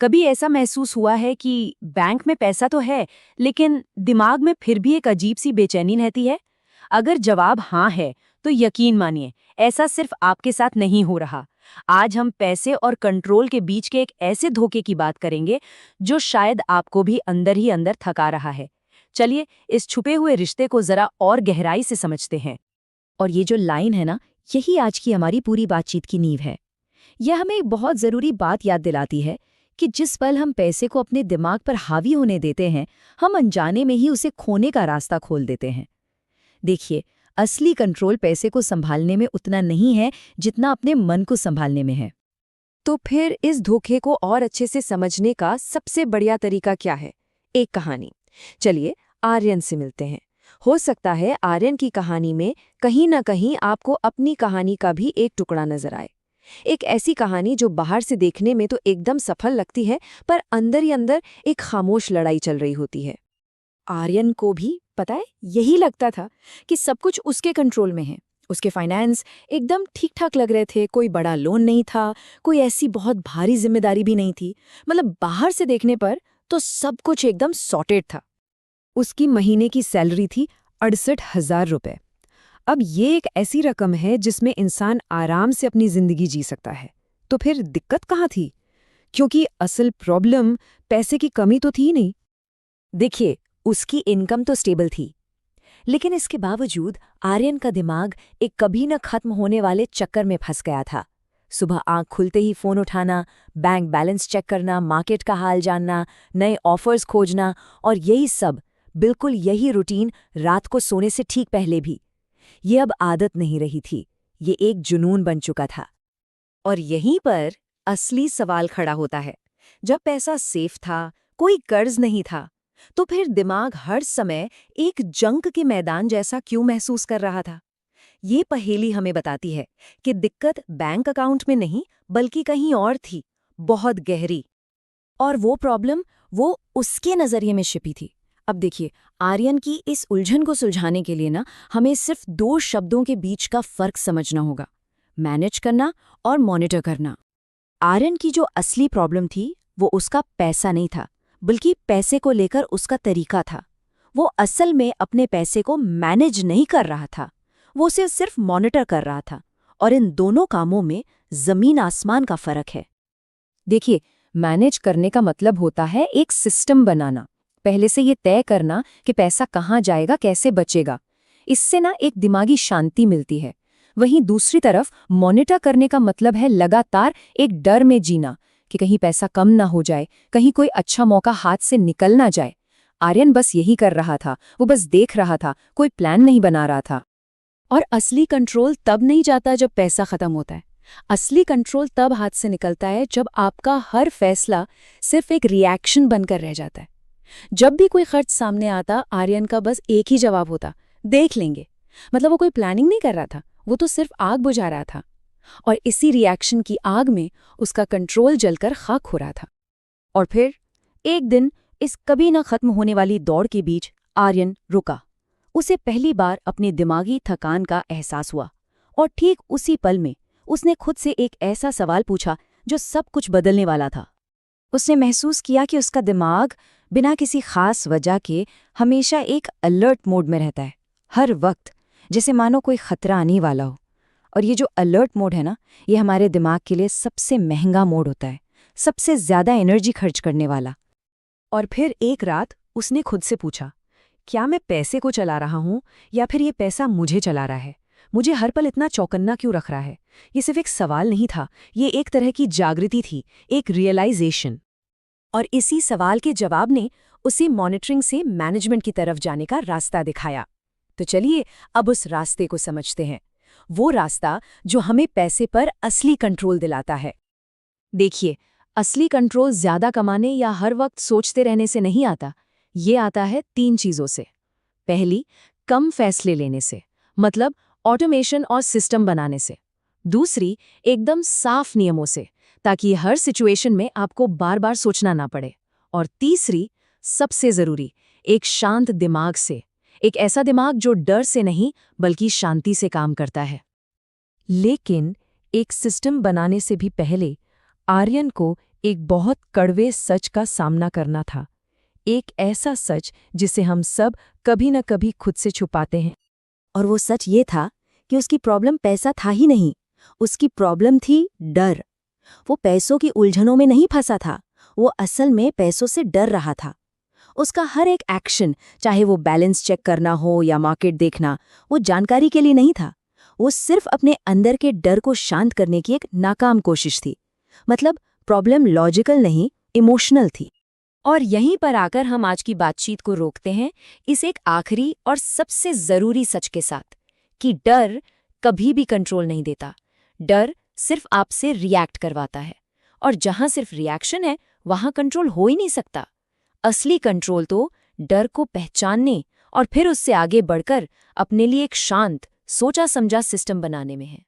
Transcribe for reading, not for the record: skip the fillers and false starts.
कभी ऐसा महसूस हुआ है कि बैंक में पैसा तो है, लेकिन दिमाग में फिर भी एक अजीब सी बेचैनी रहती है? अगर जवाब हाँ है, तो यकीन मानिए, ऐसा सिर्फ आपके साथ नहीं हो रहा। आज हम पैसे और कंट्रोल के बीच के एक ऐसे धोखे की बात करेंगे, जो शायद आपको भी अंदर ही अंदर थका रहा है। चलिए, इस छुपे हुए रिश्ते को जरा और गहराई से समझते हैं। और ये जो लाइन है ना, यही आज की हमारी पूरी बातचीत की नींव है। यह हमें एक बहुत ज़रूरी बात याद दिलाती है कि जिस पल हम पैसे को अपने दिमाग पर हावी होने देते हैं, हम अनजाने में ही उसे खोने का रास्ता खोल देते हैं। देखिए, असली कंट्रोल पैसे को संभालने में उतना नहीं है जितना अपने मन को संभालने में है। तो फिर इस धोखे को और अच्छे से समझने का सबसे बढ़िया तरीका क्या है? एक कहानी। चलिए आर्यन से मिलते हैं। हो सकता है आर्यन की कहानी में कहीं न कहीं आपको अपनी कहानी का भी एक टुकड़ा नजर आए। एक ऐसी कहानी जो बाहर से देखने में तो एकदम सफल लगती है, पर अंदर ही अंदर एक खामोश लड़ाई चल रही होती है। आर्यन को भी पता है, यही लगता था कि सब कुछ उसके कंट्रोल में है। उसके फाइनेंस एकदम ठीक ठाक लग रहे थे, कोई बड़ा लोन नहीं था, कोई ऐसी बहुत भारी जिम्मेदारी भी नहीं थी। मतलब बाहर से देखने पर तो सब कुछ एकदम सॉर्टेड था। उसकी महीने की सैलरी थी 68,000 रुपए। अब ये एक ऐसी रकम है जिसमें इंसान आराम से अपनी जिंदगी जी सकता है। तो फिर दिक्कत कहाँ थी? क्योंकि असल प्रॉब्लम पैसे की कमी तो थी नहीं। देखिए, उसकी इनकम तो स्टेबल थी, लेकिन इसके बावजूद आर्यन का दिमाग एक कभी न खत्म होने वाले चक्कर में फंस गया था। सुबह आंख खुलते ही फोन उठाना, बैंक बैलेंस चेक करना, मार्केट का हाल जानना, नए ऑफर्स खोजना, और यही सब, बिल्कुल यही रूटीन रात को सोने से ठीक पहले भी। ये अब आदत नहीं रही थी, ये एक जुनून बन चुका था। और यहीं पर असली सवाल खड़ा होता है। जब पैसा सेफ था, कोई कर्ज नहीं था, तो फिर दिमाग हर समय एक जंग के मैदान जैसा क्यों महसूस कर रहा था? ये पहेली हमें बताती है कि दिक्कत बैंक अकाउंट में नहीं, बल्कि कहीं और थी, बहुत गहरी। और वो प्रॉब्लम, वो उसके नज़रिए में छिपी थी। अब देखिए, आर्यन की इस उलझन को सुलझाने के लिए ना, हमें सिर्फ 2 शब्दों के बीच का फर्क समझना होगा: मैनेज करना और मॉनिटर करना। आर्यन की जो असली प्रॉब्लम थी, वो उसका पैसा नहीं था, बल्कि पैसे को लेकर उसका तरीका था। वो असल में अपने पैसे को मैनेज नहीं कर रहा था, वो उसे सिर्फ मॉनिटर कर रहा था। और इन दोनों कामों में जमीन आसमान का फर्क है। देखिए, मैनेज करने का मतलब होता है एक सिस्टम बनाना, पहले से ये तय करना कि पैसा कहाँ जाएगा, कैसे बचेगा। इससे ना एक दिमागी शांति मिलती है। वहीं दूसरी तरफ मॉनिटर करने का मतलब है लगातार एक डर में जीना कि कहीं पैसा कम ना हो जाए, कहीं कोई अच्छा मौका हाथ से निकल ना जाए। आर्यन बस यही कर रहा था, वो बस देख रहा था, कोई प्लान नहीं बना रहा था। और असली कंट्रोल तब नहीं जाता जब पैसा खत्म होता है। असली कंट्रोल तब हाथ से निकलता है जब आपका हर फैसला सिर्फ एक रिएक्शन बनकर रह जाता है। जब भी कोई खर्च सामने आता, आर्यन का बस एक ही जवाब होता: देख लेंगे। मतलब वो कोई प्लानिंग नहीं कर रहा था, वो तो सिर्फ आग बुझा रहा था। और इसी रिएक्शन की आग में उसका कंट्रोल जलकर खाक हो रहा था। और फिर एक दिन इस कभी न खत्म होने वाली दौड़ के बीच आर्यन रुका। उसे पहली बार अपनी दिमागी थकान का एहसास हुआ, और ठीक उसी पल में उसने खुद से एक ऐसा सवाल पूछा जो सब कुछ बदलने वाला था। उसने महसूस किया कि उसका दिमाग बिना किसी खास वजह के हमेशा एक अलर्ट मोड में रहता है, हर वक्त, जैसे मानो कोई खतरा आने वाला हो। और ये जो अलर्ट मोड है ना, ये हमारे दिमाग के लिए सबसे महंगा मोड होता है, सबसे ज्यादा एनर्जी खर्च करने वाला। और फिर एक रात उसने खुद से पूछा, क्या मैं पैसे को चला रहा हूं, या फिर ये पैसा मुझे चला रहा है? मुझे हर पल इतना चौकन्ना क्यों रख रहा है? ये सिर्फ एक सवाल नहीं था, ये एक तरह की जागृति थी, एक रियलाइजेशन। और इसी सवाल के जवाब ने उसे मॉनिटरिंग से मैनेजमेंट की तरफ जाने का रास्ता दिखाया। तो चलिए अब उस रास्ते को समझते हैं, वो रास्ता जो हमें पैसे पर असली कंट्रोल दिलाता है। देखिए, असली कंट्रोल ज्यादा कमाने या हर वक्त सोचते रहने से नहीं आता, ये आता है 3 चीजों से। पहली, कम फैसले लेने से, मतलब ऑटोमेशन और सिस्टम बनाने से। दूसरी, एकदम साफ नियमों से, ताकि हर सिचुएशन में आपको बार बार सोचना ना पड़े। और तीसरी, सबसे जरूरी, एक शांत दिमाग से, एक ऐसा दिमाग जो डर से नहीं बल्कि शांति से काम करता है। लेकिन एक सिस्टम बनाने से भी पहले आर्यन को एक बहुत कड़वे सच का सामना करना था। एक ऐसा सच जिसे हम सब कभी न कभी खुद से छुपाते हैं। और वो सच ये था कि उसकी प्रॉब्लम पैसा था ही नहीं, उसकी प्रॉब्लम थी डर। वो पैसों की उलझनों में नहीं फंसा था, वो असल में पैसों से डर रहा था। उसका हर एक एक्शन, चाहे वो बैलेंस चेक करना हो या मार्केट देखना, वो जानकारी के लिए नहीं था। वो सिर्फ अपने अंदर के डर को शांत करने की एक नाकाम कोशिश थी। मतलब प्रॉब्लम लॉजिकल नहीं, इमोशनल थी। और यहीं पर आकर हम आज की बातचीत को रोकते हैं इस एक आखिरी और सबसे जरूरी सच के साथ कि डर कभी भी कंट्रोल नहीं देता। डर सिर्फ आपसे रिएक्ट करवाता है, और जहां सिर्फ रिएक्शन है वहां कंट्रोल हो ही नहीं सकता। असली कंट्रोल तो डर को पहचानने और फिर उससे आगे बढ़कर अपने लिए एक शांत, सोचा समझा सिस्टम बनाने में है।